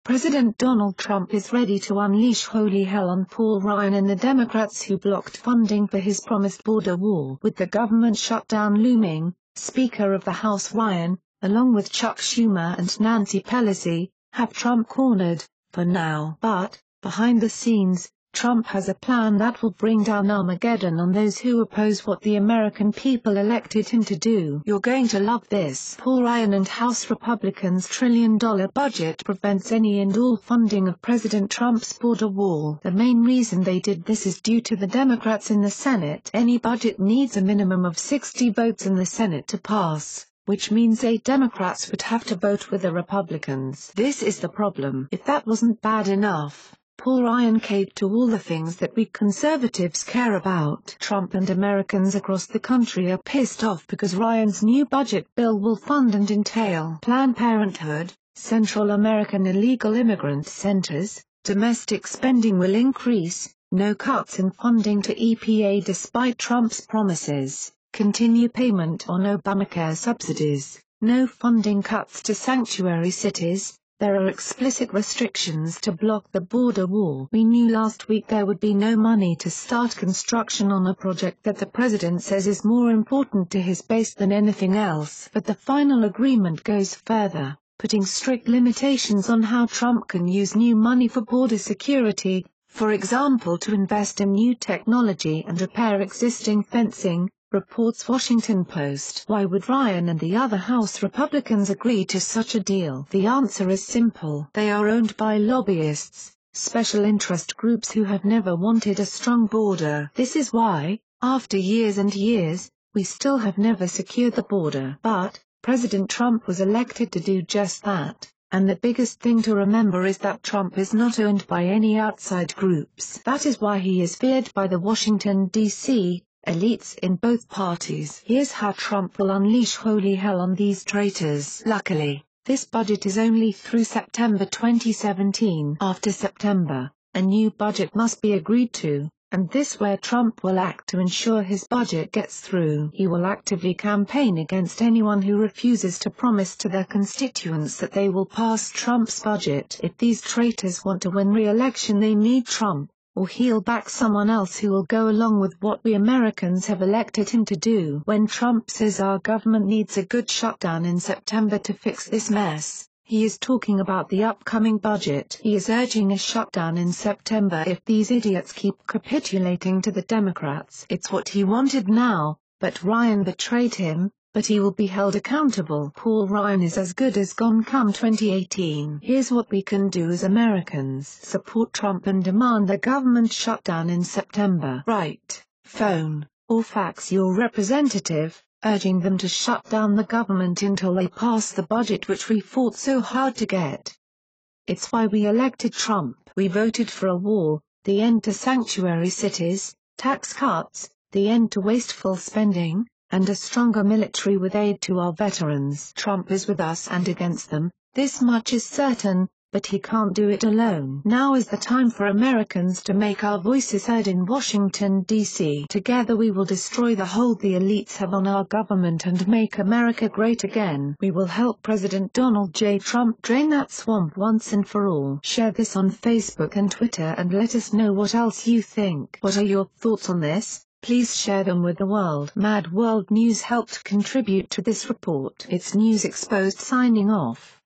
President Donald Trump is ready to unleash holy hell on Paul Ryan and the Democrats who blocked funding for his promised border wall. With the government shutdown looming, Speaker of the House Ryan, along with Chuck Schumer and Nancy Pelosi, have Trump cornered, for now. But, behind the scenes, Trump has a plan that will bring down Armageddon on those who oppose what the American people elected him to do. You're going to love this. Paul Ryan and House Republicans' trillion-dollar budget prevents any and all funding of President Trump's border wall. The main reason they did this is due to the Democrats in the Senate. Any budget needs a minimum of 60 votes in the Senate to pass, which means 8 Democrats would have to vote with the Republicans. This is the problem. If that wasn't bad enough, Paul Ryan caved to all the things that we conservatives care about. Trump and Americans across the country are pissed off because Ryan's new budget bill will fund and entail Planned Parenthood, Central American illegal immigrant centers, domestic spending will increase, no cuts in funding to EPA despite Trump's promises, continue payment on Obamacare subsidies, no funding cuts to sanctuary cities. There are explicit restrictions to block the border wall. We knew last week there would be no money to start construction on a project that the president says is more important to his base than anything else. But the final agreement goes further, putting strict limitations on how Trump can use new money for border security, for example to invest in new technology and repair existing fencing, reports Washington Post. Why would Ryan and the other House Republicans agree to such a deal? The answer is simple. They are owned by lobbyists, special interest groups who have never wanted a strong border. This is why, after years and years, we still have never secured the border. But, President Trump was elected to do just that. And the biggest thing to remember is that Trump is not owned by any outside groups. That is why he is feared by the Washington, D.C., elites in both parties. Here's how Trump will unleash holy hell on these traitors. Luckily, this budget is only through September 2017. After September, a new budget must be agreed to, and this where Trump will act to ensure his budget gets through. He will actively campaign against anyone who refuses to promise to their constituents that they will pass Trump's budget. If these traitors want to win re-election, they need Trump, or he'll back someone else who will go along with what we Americans have elected him to do. When Trump says our government needs a good shutdown in September to fix this mess, he is talking about the upcoming budget. He is urging a shutdown in September if these idiots keep capitulating to the Democrats. It's what he wanted now, but Ryan betrayed him. But he will be held accountable. Paul Ryan is as good as gone come 2018. Here's what we can do as Americans. Support Trump and demand the government shutdown in September. Write, phone, or fax your representative, urging them to shut down the government until they pass the budget which we fought so hard to get. It's why we elected Trump. We voted for a wall, the end to sanctuary cities, tax cuts, the end to wasteful spending, and a stronger military with aid to our veterans. Trump is with us and against them, this much is certain, but he can't do it alone. Now is the time for Americans to make our voices heard in Washington, D.C. Together we will destroy the hold the elites have on our government and make America great again. We will help President Donald J. Trump drain that swamp once and for all. Share this on Facebook and Twitter and let us know what else you think. What are your thoughts on this? Please share them with the world. Mad World News helped contribute to this report. It's News Exposed signing off.